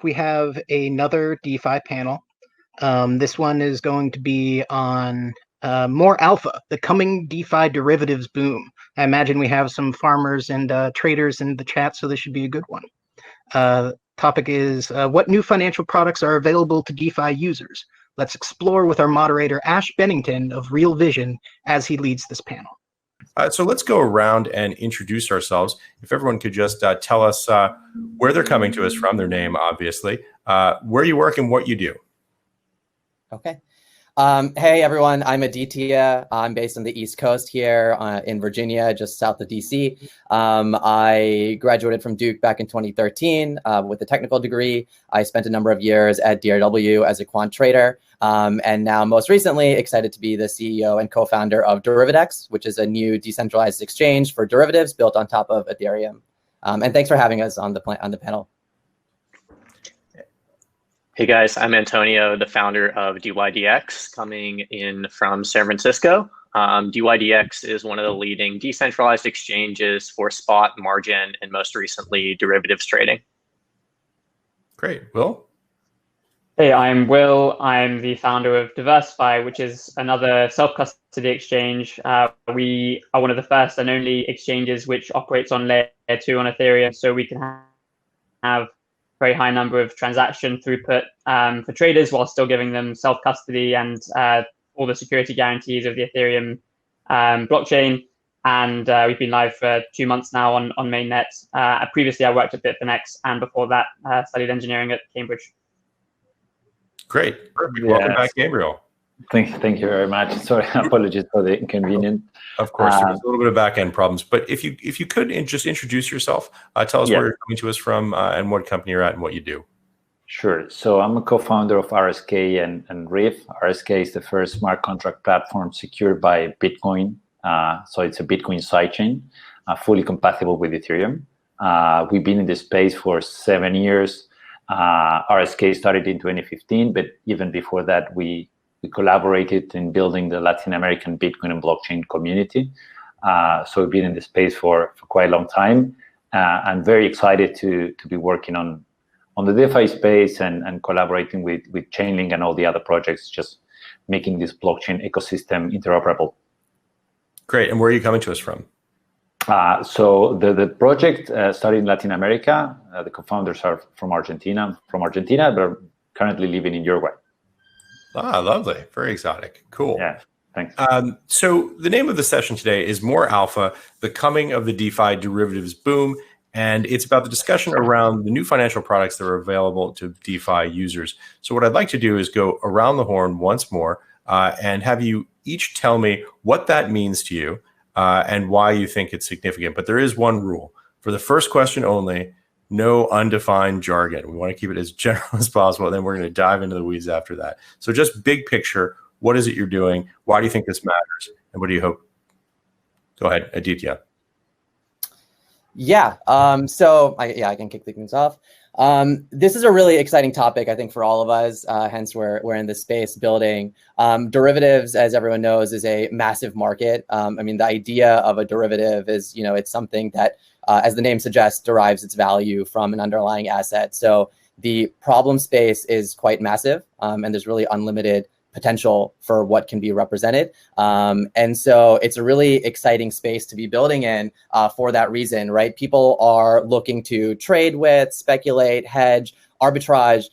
we have another DeFi panel. This one is going to be on more alpha, the coming DeFi derivatives boom. I imagine we have some farmers and traders in the chat, so this should be a good one. Topic is what new financial products are available to DeFi users? Let's explore with our moderator, Ash Bennington of Real Vision, as he leads this panel. So let's go around and introduce ourselves. If everyone could just tell us where they're coming to us from, their name, obviously, where you work and what you do. Okay. Hey, everyone. I'm Aditya. I'm based on the East Coast here in Virginia, just south of DC. I graduated from Duke back in 2013 with a technical degree. I spent a number of years at DRW as a quant trader. And now, most recently, excited to be the CEO and co-founder of DerivaDex, which is a new decentralized exchange for derivatives built on top of Ethereum. And thanks for having us on the panel. Hey guys, I'm Antonio, the founder of dYdX, coming in from San Francisco. dYdX is one of the leading decentralized exchanges for spot, margin, and most recently derivatives trading. Great. Will? Hey, I'm Will. I'm the founder of Deversefi, which is another self-custody exchange. We are one of the first and only exchanges which operates on layer 2 on Ethereum, so we can have very high number of transaction throughput for traders while still giving them self-custody and all the security guarantees of the Ethereum blockchain. And we've been live for 2 months now on mainnet. Previously, I worked at Bitfinex, and before that, studied engineering at Cambridge. Great. Perfect. Welcome back, Gabriel. Thank you very much. Sorry, apologies for the inconvenience. Of course, there's a little bit of back-end problems, but if you could just introduce yourself, tell us where you're coming to us from and what company you're at and what you do. Sure. So I'm a co-founder of RSK and Riff. RSK is the first smart contract platform secured by Bitcoin. So it's a Bitcoin sidechain, fully compatible with Ethereum. We've been in this space for 7 years. RSK started in 2015, but even before that, we collaborated in building the Latin American Bitcoin and blockchain community. So we've been in the space for quite a long time. I'm very excited to be working on the DeFi space and collaborating with Chainlink and all the other projects, just making this blockchain ecosystem interoperable. Great. And where are you coming to us from? So the project started in Latin America. The co-founders are from Argentina, but currently living in Uruguay. Ah, lovely. Very exotic. Cool. Yeah, thanks. So the name of the session today is More Alpha, the coming of the DeFi derivatives boom. And it's about the discussion around the new financial products that are available to DeFi users. So what I'd like to do is go around the horn once more and have you each tell me what that means to you and why you think it's significant. But there is one rule. For the first question only, no undefined jargon. We want to keep it as general as possible. Then we're going to dive into the weeds after that. So just big picture, what is it you're doing? Why do you think this matters? And what do you hope? Go ahead, Aditya. Yeah. I can kick things off. This is a really exciting topic, I think, for all of us. Hence, we're in this space building. Derivatives, as everyone knows, is a massive market. I mean, the idea of a derivative is, it's something that, as the name suggests, derives its value from an underlying asset. So the problem space is quite massive, and there's really unlimited potential for what can be represented. And so it's a really exciting space to be building in for that reason, right? People are looking to trade with, speculate, hedge, arbitrage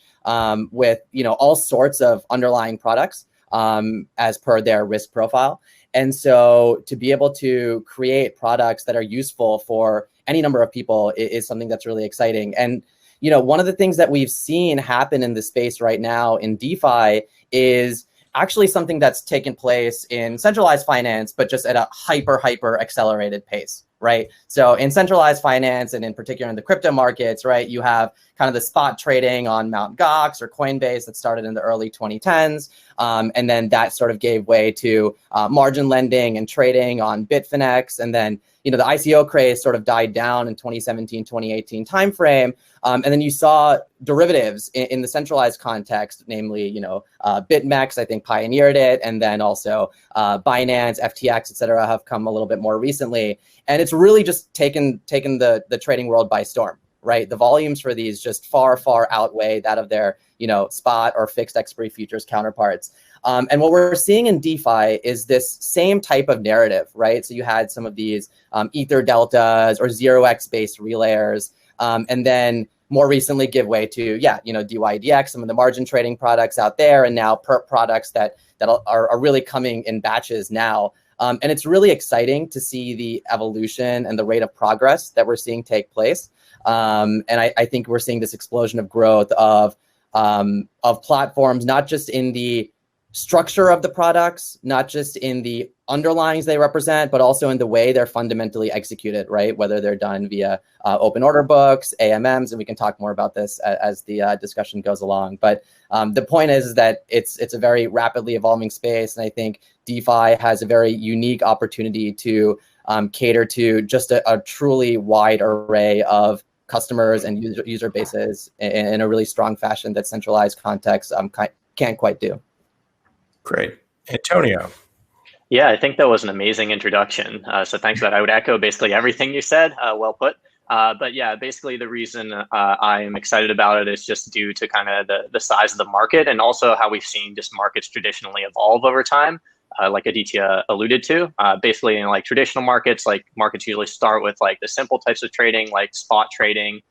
with, all sorts of underlying products as per their risk profile. And so to be able to create products that are useful for any number of people is something that's really exciting. And, one of the things that we've seen happen in the space right now in DeFi is actually something that's taken place in centralized finance, but just at a hyper accelerated pace, right? So in centralized finance, and in particular in the crypto markets, right, you have kind of the spot trading on Mt. Gox or Coinbase that started in the early 2010s. And then that sort of gave way to margin lending and trading on Bitfinex. And then, the ICO craze sort of died down in 2017, 2018 timeframe. And then you saw derivatives in the centralized context, namely, BitMEX, I think, pioneered it. And then also Binance, FTX, et cetera, have come a little bit more recently. And it's really just taken the trading world by storm. right? The volumes for these just far, far outweigh that of their, spot or fixed expiry futures counterparts. And what we're seeing in DeFi is this same type of narrative, right? So you had some of these Ether deltas or 0x based relayers, and then more recently give way to, dYdX, some of the margin trading products out there, and now perp products that are really coming in batches now. And it's really exciting to see the evolution and the rate of progress that we're seeing take place. And I think we're seeing this explosion of growth of platforms, not just in the structure of the products, not just in the underlyings they represent, but also in the way they're fundamentally executed, right? Whether they're done via open order books, AMMs, and we can talk more about this as the discussion goes along. But the point is that it's a very rapidly evolving space, and I think DeFi has a very unique opportunity to cater to just a truly wide array of customers and user bases in a really strong fashion that centralized context can't quite do. Great. Antonio. Yeah, I think that was an amazing introduction. So thanks for that. I would echo basically everything you said. Well put. But yeah, basically the reason I am excited about it is just due to kind of the size of the market, and also how we've seen just markets traditionally evolve over time, like Aditya alluded to. Basically in like traditional markets, like markets usually start with like the simple types of trading, like spot trading,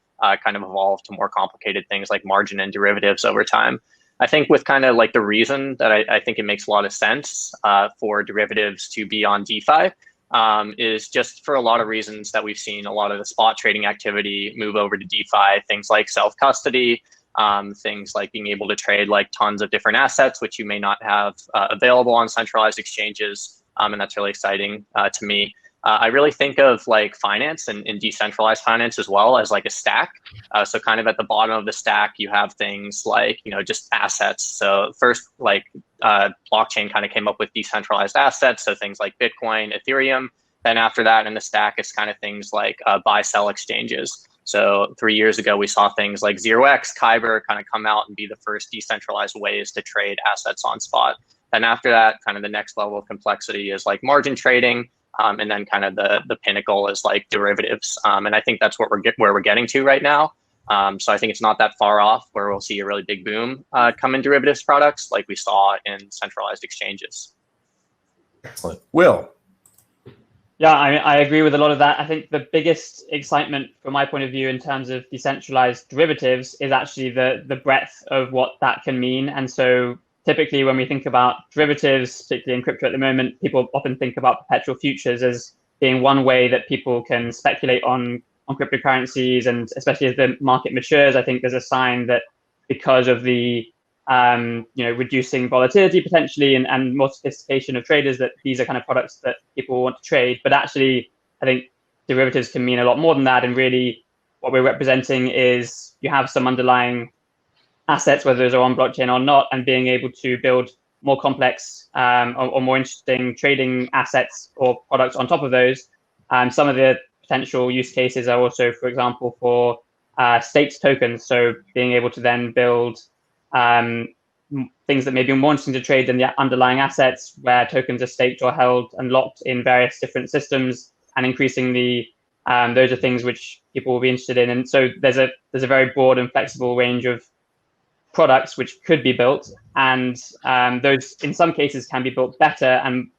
kind of evolve to more complicated things like margin and derivatives over time. I think with kind of like the reason that I think it makes a lot of sense for derivatives to be on DeFi is just for a lot of reasons that we've seen a lot of the spot trading activity move over to DeFi, things like self-custody, things like being able to trade like tons of different assets, which you may not have available on centralized exchanges. And that's really exciting to me. I really think of like finance and decentralized finance as well as like a stack. So kind of at the bottom of the stack, you have things like, just assets. So first, like blockchain kind of came up with decentralized assets. So things like Bitcoin, Ethereum. Then after that in the stack, it's kind of things like buy-sell exchanges. So 3 years ago, we saw things like 0x, Kyber kind of come out and be the first decentralized ways to trade assets on spot. And after that, kind of the next level of complexity is like margin trading. And then kind of the pinnacle is like derivatives. And I think that's what where we're getting to right now. So I think it's not that far off where we'll see a really big boom come in derivatives products like we saw in centralized exchanges. Excellent. Will. Yeah, I agree with a lot of that. I think the biggest excitement from my point of view in terms of decentralized derivatives is actually the breadth of what that can mean. And so typically when we think about derivatives, particularly in crypto at the moment, people often think about perpetual futures as being one way that people can speculate on cryptocurrencies. And especially as the market matures, I think there's a sign that because of the reducing volatility potentially and more sophistication of traders, that these are kind of products that people want to trade. But actually, I think derivatives can mean a lot more than that. And really what we're representing is you have some underlying assets, whether those are on blockchain or not, and being able to build more complex or more interesting trading assets or products on top of those. Some of the potential use cases are also, for example, for staked tokens. So being able to then build things that may be more interesting to trade than the underlying assets, where tokens are staked or held and locked in various different systems, and increasingly those are things which people will be interested in. And so there's a very broad and flexible range of products which could be built, and those in some cases can be built better and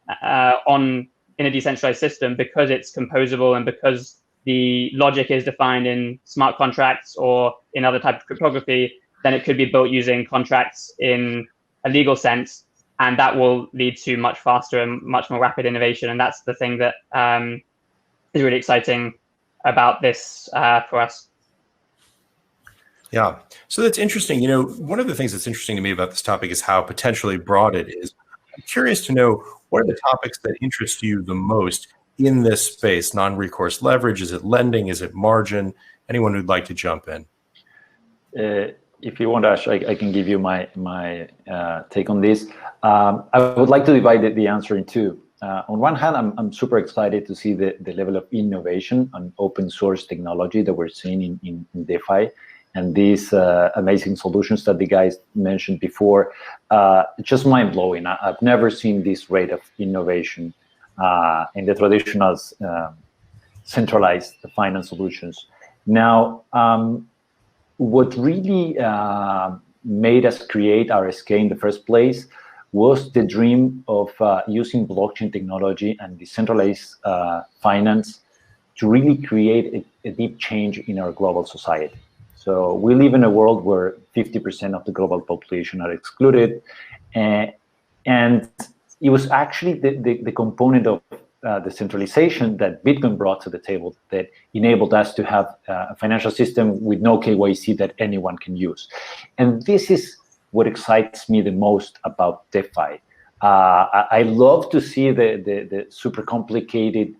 in a decentralized system because it's composable and because the logic is defined in smart contracts or in other types of cryptography. Then it could be built using contracts in a legal sense, and that will lead to much faster and much more rapid innovation. And that's the thing that is really exciting about this for us. Yeah, so that's interesting. One of the things that's interesting to me about this topic is how potentially broad it is. I'm curious to know, what are the topics that interest you the most in this space? Non-recourse leverage? Is it lending? Is it margin? Anyone who'd like to jump in? If you want, Ash, I can give you my take on this. I would like to divide the answer in two. On one hand, I'm super excited to see the level of innovation and open source technology that we're seeing in DeFi, and these amazing solutions that the guys mentioned before. It's just mind-blowing. I've never seen this rate of innovation in the traditional centralized finance solutions. Now, what really made us create RSK in the first place was the dream of using blockchain technology and decentralized finance to really create a deep change in our global society. So we live in a world where 50% of the global population are excluded, and it was actually the component of decentralization that Bitcoin brought to the table that enabled us to have a financial system with no KYC that anyone can use. And this is what excites me the most about DeFi. I love to see the super complicated,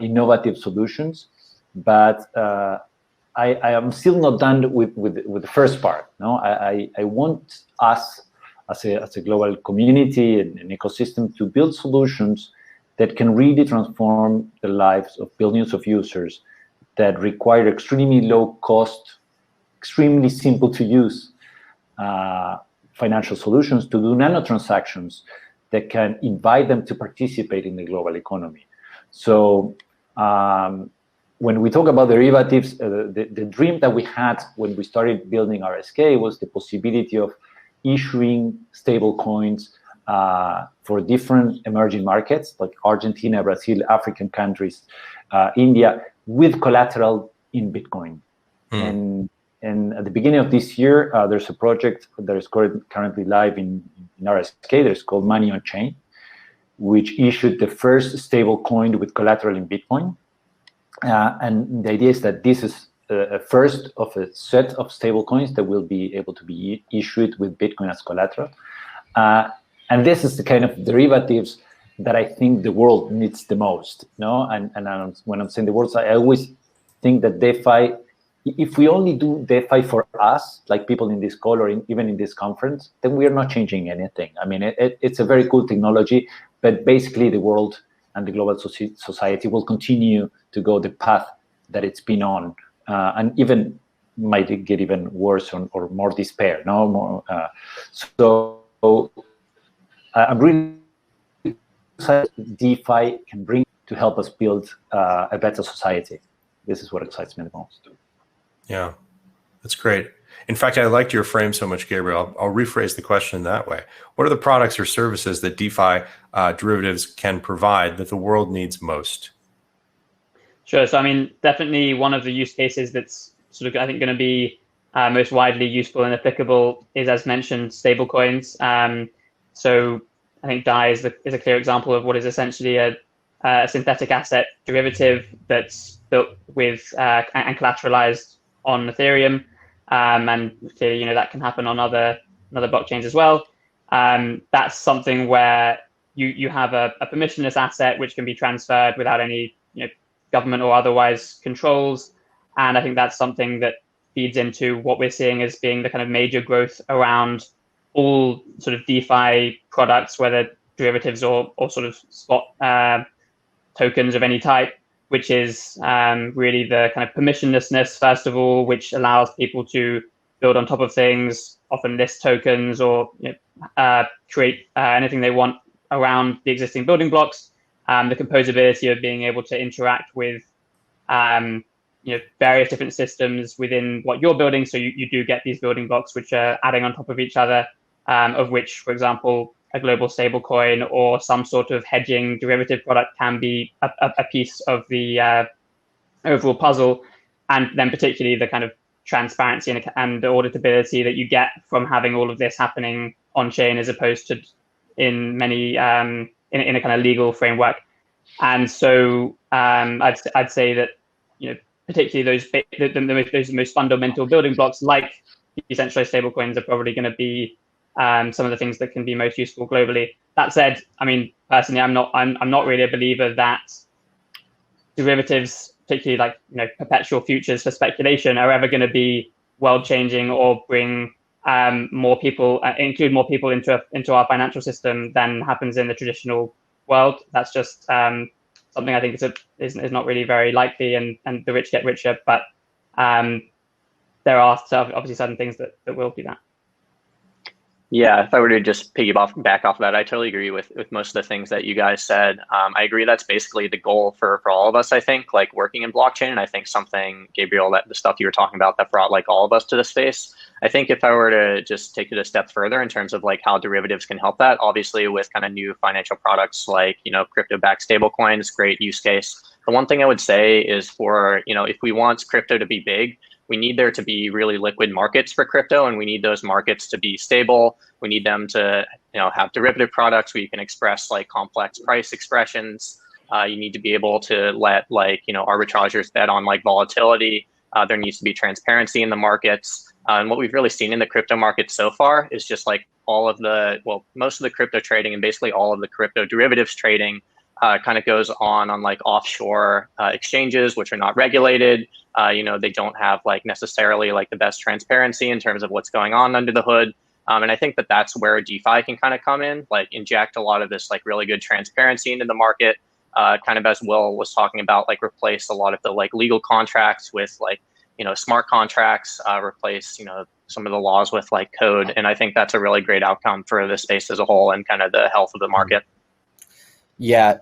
innovative solutions, but I am still not done with the first part. No, I want us as a global community and an ecosystem to build solutions that can really transform the lives of billions of users that require extremely low cost, extremely simple to use financial solutions to do nano transactions that can invite them to participate in the global economy. So when we talk about derivatives, the dream that we had when we started building RSK was the possibility of issuing stable coins for different emerging markets like Argentina, Brazil, African countries, India, with collateral in Bitcoin. And at the beginning of this year, there's a project that is currently live in RSK that is called Money on Chain, which issued the first stable coin with collateral in Bitcoin. And the idea is that this is a first of a set of stable coins that will be able to be issued with Bitcoin as collateral. And this is the kind of derivatives that I think the world needs the most. No, and when I'm saying the world, I always think that DeFi, if we only do DeFi for us, like people in this call or even in this conference, then we are not changing anything. I mean, it's a very cool technology, but basically the world and the global society will continue to go the path that it's been on, and even might get even worse or more despair. No more. So I'm really excited DeFi can bring to help us build a better society. This is what excites me the most. Yeah, that's great. In fact, I liked your frame so much, Gabriel. I'll rephrase the question that way. What are the products or services that DeFi derivatives can provide that the world needs most? Sure. So, I mean, definitely one of the use cases that's sort of, I think, going to be most widely useful and applicable is, as mentioned, stablecoins. So I think DAI is a clear example of what is essentially a synthetic asset derivative that's built with and collateralized on Ethereum. And clearly, that can happen on other blockchains as well. That's something where you have a permissionless asset which can be transferred without any government or otherwise controls. And I think that's something that feeds into what we're seeing as being the kind of major growth around all sort of DeFi products, whether derivatives or sort of spot tokens of any type, which is really the kind of permissionlessness, first of all, which allows people to build on top of things, often list tokens or create anything they want around the existing building blocks. The composability of being able to interact with various different systems within what you're building. So you do get these building blocks which are adding on top of each other, of which, for example, a global stablecoin or some sort of hedging derivative product can be a piece of the overall puzzle. And then particularly the kind of transparency and the auditability that you get from having all of this happening on chain as opposed to in many in a kind of legal framework. And so I'd say that particularly those most fundamental building blocks like decentralized stablecoins are probably going to be some of the things that can be most useful globally. That said, I mean, personally, I'm not really a believer that derivatives, particularly like perpetual futures for speculation, are ever going to be world changing or bring more people, include more people into our financial system than happens in the traditional world. That's just something I think is not really very likely, and the rich get richer. But there are obviously certain things that will do that. Yeah, if I were to just back off of that, I totally agree with most of the things that you guys said. I agree that's basically the goal for all of us, I think, like working in blockchain. And I think something, Gabriel, that the stuff you were talking about that brought like all of us to the space. I think if I were to just take it a step further in terms of like how derivatives can help that, obviously with kind of new financial products like, crypto-backed stablecoins, great use case. The one thing I would say is for, if we want crypto to be big, we need there to be really liquid markets for crypto, and we need those markets to be stable. We need them to, have derivative products where you can express like complex price expressions. You need to be able to let arbitrageurs bet on like volatility. There needs to be transparency in the markets. And what we've really seen in the crypto market so far is just like most of the crypto trading and basically all of the crypto derivatives trading kind of goes on like offshore exchanges, which are not regulated. They don't have like necessarily like the best transparency in terms of what's going on under the hood. And I think that that's where DeFi can kind of come in, like inject a lot of this like really good transparency into the market, kind of as Will was talking about, like replace a lot of the like legal contracts with like, smart contracts, replace, some of the laws with like code. And I think that's a really great outcome for the space as a whole and kind of the health of the market. Yeah,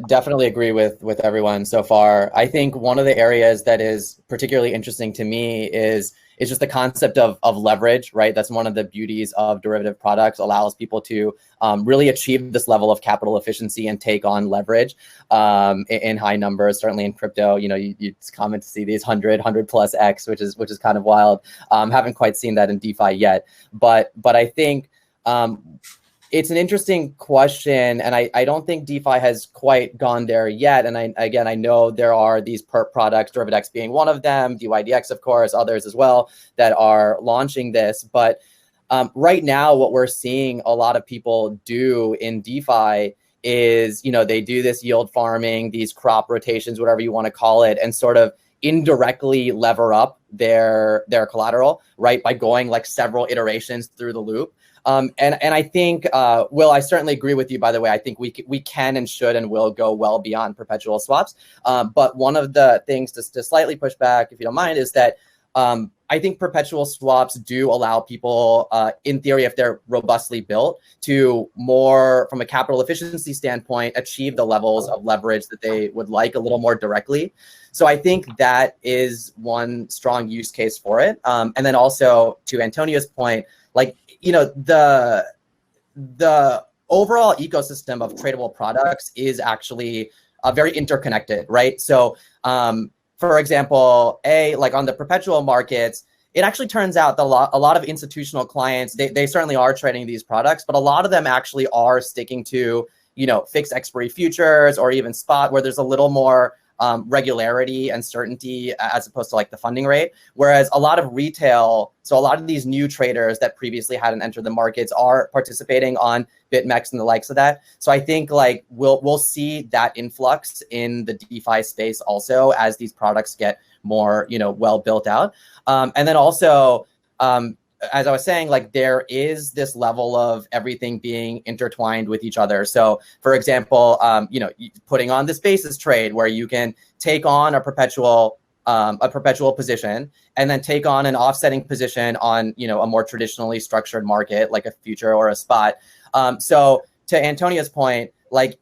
definitely agree with everyone so far. I think one of the areas that is particularly interesting to me is just the concept of leverage, right? That's one of the beauties of derivative products, allows people to really achieve this level of capital efficiency and take on leverage in high numbers. Certainly in crypto, it's common to see these 100 plus X, which is kind of wild. Haven't quite seen that in DeFi yet, but I think it's an interesting question, and I don't think DeFi has quite gone there yet. And I know there are these perp products, DerivaDex being one of them, dYdX, of course, others as well, that are launching this. But right now, what we're seeing a lot of people do in DeFi is, they do this yield farming, these crop rotations, whatever you want to call it, and sort of indirectly lever up their collateral, right, by going like several iterations through the loop. And I think, Will, I certainly agree with you, by the way. I think we can and should and will go well beyond perpetual swaps. But one of the things to slightly push back, if you don't mind, is that I think perpetual swaps do allow people, in theory, if they're robustly built, to more, from a capital efficiency standpoint, achieve the levels of leverage that they would like a little more directly. So I think that is one strong use case for it. And then also, to Antonio's point, like, the overall ecosystem of tradable products is actually very interconnected, right? So, for example, like on the perpetual markets, it actually turns out that a lot of institutional clients, they certainly are trading these products, but a lot of them actually are sticking to, fixed expiry futures or even spot, where there's a little more regularity and certainty as opposed to like the funding rate. Whereas a lot of retail, so a lot of these new traders that previously hadn't entered the markets are participating on BitMEX and the likes of that. So I think like we'll see that influx in the DeFi space also as these products get more, well built out. And then also, as I was saying, like there is this level of everything being intertwined with each other. So for example, putting on this basis trade where you can take on a perpetual position and then take on an offsetting position on, a more traditionally structured market like a future or a spot. So to Antonio's point, like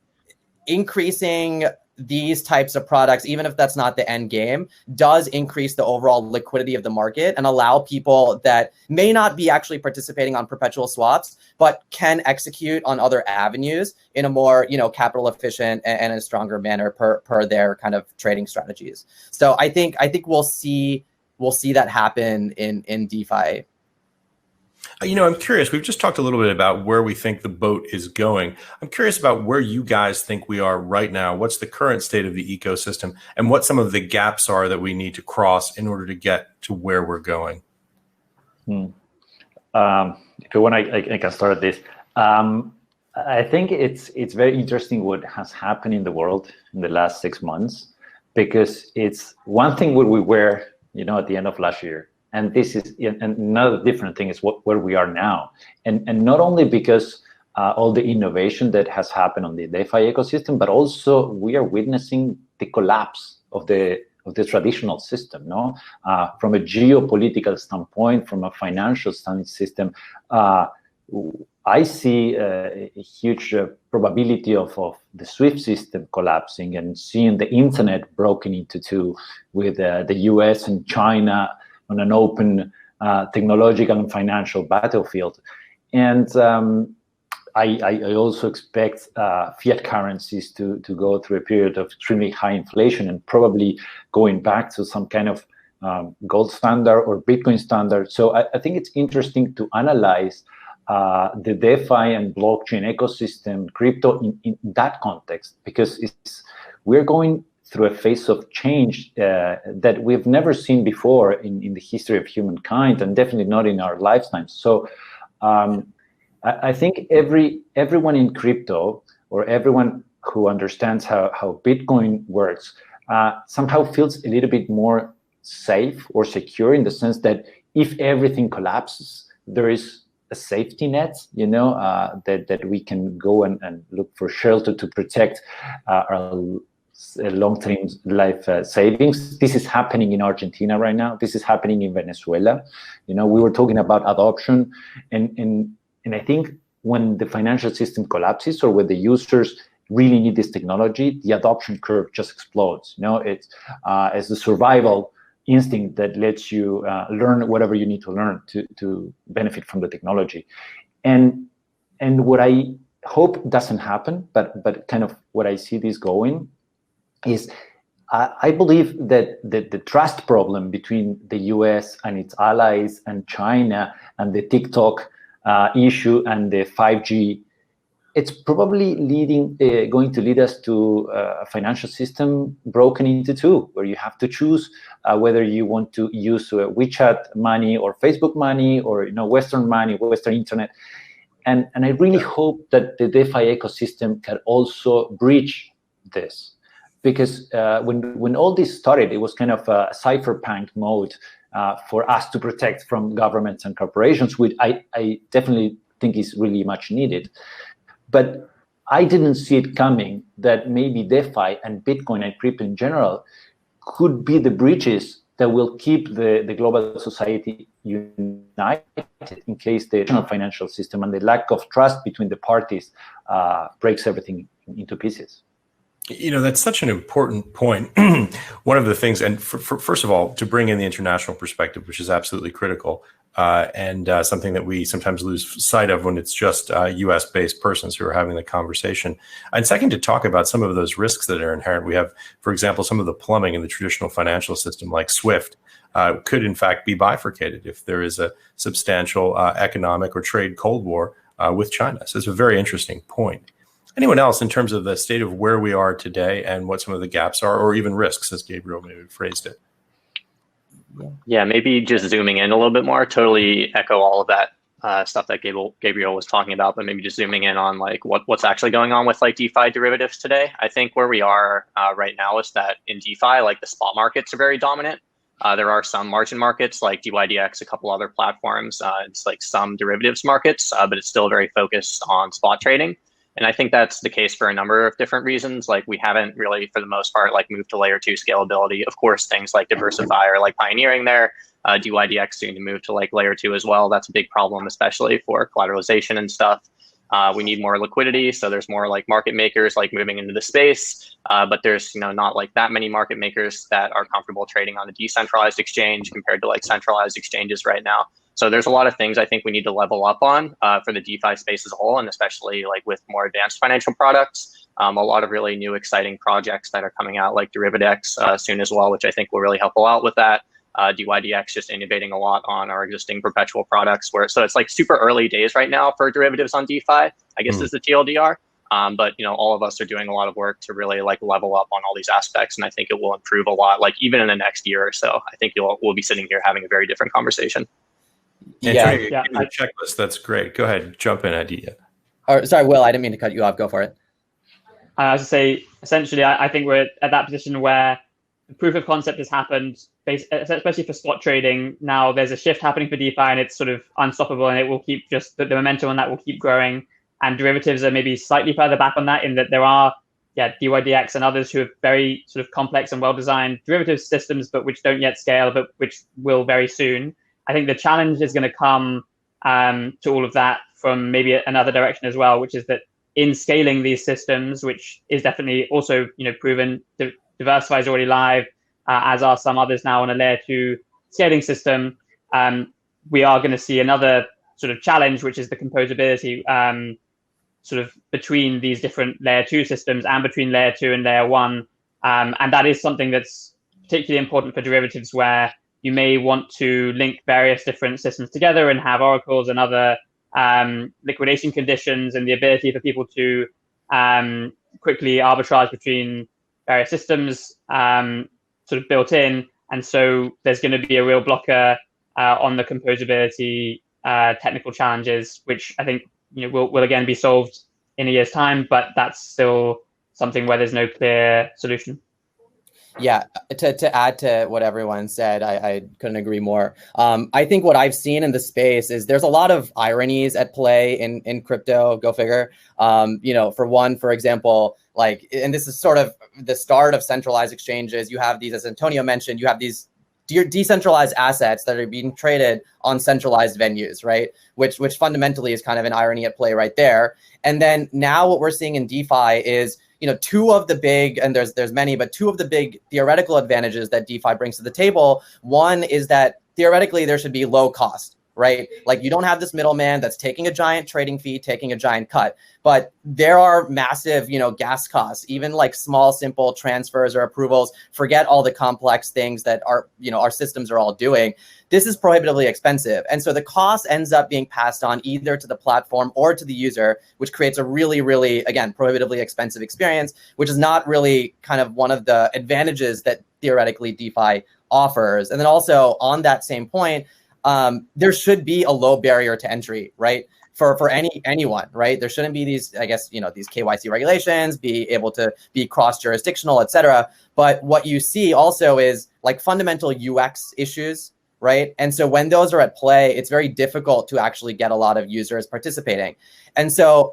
increasing these types of products, even if that's not the end game, does increase the overall liquidity of the market and allow people that may not be actually participating on perpetual swaps, but can execute on other avenues in a more, capital efficient and a stronger manner per their kind of trading strategies. So I think we'll see that happen in DeFi. I'm curious. We've just talked a little bit about where we think the boat is going. I'm curious about where you guys think we are right now. What's the current state of the ecosystem and what some of the gaps are that we need to cross in order to get to where we're going? If you want, I can start this. I think it's very interesting what has happened in the world in the last 6 months, because it's one thing where we were, at the end of last year. And this is another different thing is where we are now. And not only because all the innovation that has happened on the DeFi ecosystem, but also we are witnessing the collapse of the traditional system, from a geopolitical standpoint, from a financial standing system. I see a huge probability of the SWIFT system collapsing and seeing the internet broken into two, with the US and China on an open technological and financial battlefield. And I also expect fiat currencies to go through a period of extremely high inflation and probably going back to some kind of gold standard or Bitcoin standard. So I think it's interesting to analyze the DeFi and blockchain ecosystem, crypto in that context, because we're going through a phase of change that we've never seen before in the history of humankind, and definitely not in our lifetimes. So I think everyone in crypto, or everyone who understands how Bitcoin works, somehow feels a little bit more safe or secure, in the sense that if everything collapses, there is a safety net, that we can go and look for shelter to protect our long-term life savings. This is happening in Argentina right now. This is happening in Venezuela. We were talking about adoption, and I think when the financial system collapses, or when the users really need this technology, the adoption curve just explodes. It's as the survival instinct that lets you learn whatever you need to learn to benefit from the technology. And what I hope doesn't happen, but kind of what I see this going, is I believe that the trust problem between the US and its allies and China, and the TikTok issue and the 5G, it's probably going to lead us to a financial system broken into two, where you have to choose whether you want to use WeChat money or Facebook money, or Western money, Western internet. And I really hope that the DeFi ecosystem can also bridge this, because when all this started, it was kind of a cypherpunk mode for us to protect from governments and corporations, which I definitely think is really much needed. But I didn't see it coming that maybe DeFi and Bitcoin and crypto in general could be the bridges that will keep the global society united, in case the national financial system and the lack of trust between the parties breaks everything into pieces. That's such an important point. One of the things, and first of all, to bring in the international perspective, which is absolutely critical, and something that we sometimes lose sight of when it's just US-based persons who are having the conversation. And second, to talk about some of those risks that are inherent. We have, for example, some of the plumbing in the traditional financial system, like SWIFT, could in fact be bifurcated if there is a substantial economic or trade Cold War with China. So it's a very interesting point. Anyone else in terms of the state of where we are today and what some of the gaps are, or even risks, as Gabriel maybe phrased it? Yeah, maybe just zooming in a little bit more. Totally echo all of that stuff that Gabriel was talking about, but maybe just zooming in on like what's actually going on with like DeFi derivatives today. I think where we are right now is that in DeFi, like the spot markets are very dominant. There are some margin markets like dYdX, a couple other platforms. It's like some derivatives markets, but it's still very focused on spot trading. And I think that's the case for a number of different reasons. Like we haven't really, for the most part, like moved to layer 2 scalability. Of course, things like Deversefi are like pioneering there. dYdX soon to move to like layer 2 as well. That's a big problem, especially for collateralization and stuff. We need more liquidity, so there's more like market makers like moving into the space, but there's not like that many market makers that are comfortable trading on a decentralized exchange compared to like centralized exchanges right now. So there's a lot of things I think we need to level up on for the DeFi space as a whole, and especially like with more advanced financial products. A lot of really new exciting projects that are coming out, like DerivaDex soon as well, which I think will really help a lot with that. dYdX just innovating a lot on our existing perpetual products, so it's like super early days right now for derivatives on DeFi, I guess is the TLDR. But all of us are doing a lot of work to really like level up on all these aspects, and I think it will improve a lot. Like even in the next year or so, I think we'll be sitting here having a very different conversation. Yeah, the checklist. That's great. Go ahead, jump in, Aditya. Sorry, Will, I didn't mean to cut you off. Go for it. I was to say, essentially, I think we're at that position where the proof of concept has happened, especially for spot trading. Now there's a shift happening for DeFi, and it's sort of unstoppable, and it will keep the momentum on that will keep growing. And derivatives are maybe slightly further back on that, in that there are dYdX and others who have very sort of complex and well-designed derivative systems, but which don't yet scale, but which will very soon. I think the challenge is going to come to all of that from maybe another direction as well, which is that in scaling these systems, which is definitely also proven, Deversefi is already live, as are some others now on a layer 2 scaling system. We are going to see another sort of challenge, which is the composability sort of between these different layer 2 systems and between layer 2 and layer 1. And that is something that's particularly important for derivatives, where you may want to link various different systems together and have oracles and other liquidation conditions, and the ability for people to quickly arbitrage between various systems sort of built in. And so there's going to be a real blocker on the composability technical challenges, which I think will again be solved in a year's time, but that's still something where there's no clear solution. Yeah, to add to what everyone said, I couldn't agree more. I think what I've seen in the space is there's a lot of ironies at play in crypto, go figure. For one, for example, and this is sort of the start of centralized exchanges, you have these, as Antonio mentioned, you have these decentralized assets that are being traded on centralized venues, right? Which fundamentally is kind of an irony at play right there. And then now what we're seeing in DeFi is, two of the big, and there's many, but two of the big theoretical advantages that DeFi brings to the table. One is that theoretically there should be low cost, right? Like you don't have this middleman that's taking a giant trading fee, taking a giant cut, but there are massive, gas costs, even like small, simple transfers or approvals. Forget all the complex things that our systems are all doing. This is prohibitively expensive. And so the cost ends up being passed on either to the platform or to the user, which creates a really, really, again, prohibitively expensive experience, which is not really kind of one of the advantages that theoretically DeFi offers. And then also on that same point, there should be a low barrier to entry, right? For anyone, right? There shouldn't be these, I guess, these KYC regulations, be able to be cross-jurisdictional, et cetera. But what you see also is like fundamental UX issues, right? And so when those are at play, it's very difficult to actually get a lot of users participating. And so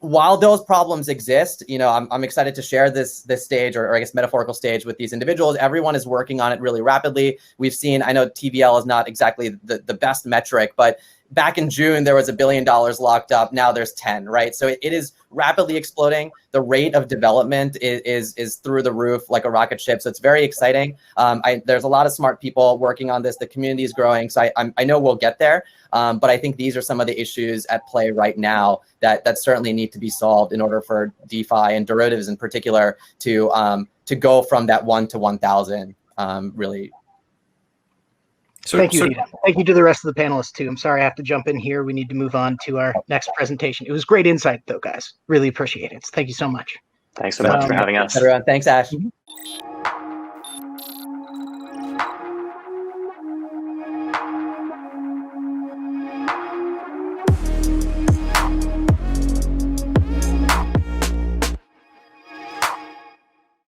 while those problems exist, I'm excited to share this stage, or I guess metaphorical stage, with these individuals. Everyone is working on it really rapidly. We've seen, I know TVL is not exactly the best metric, but back in June, there was $1 billion locked up. Now there's 10, right? So it is rapidly exploding. The rate of development is through the roof like a rocket ship. So it's very exciting. There's a lot of smart people working on this. The community is growing. So I know we'll get there. But I think these are some of the issues at play right now that certainly need to be solved in order for DeFi and derivatives in particular to go from that 1 to 1,000 really. Thank you, Aditya. Thank you to the rest of the panelists, too. I'm sorry I have to jump in here. We need to move on to our next presentation. It was great insight, though, guys. Really appreciate it. Thank you so much. Thanks so much for having us. Everyone, thanks, Ash. Mm-hmm.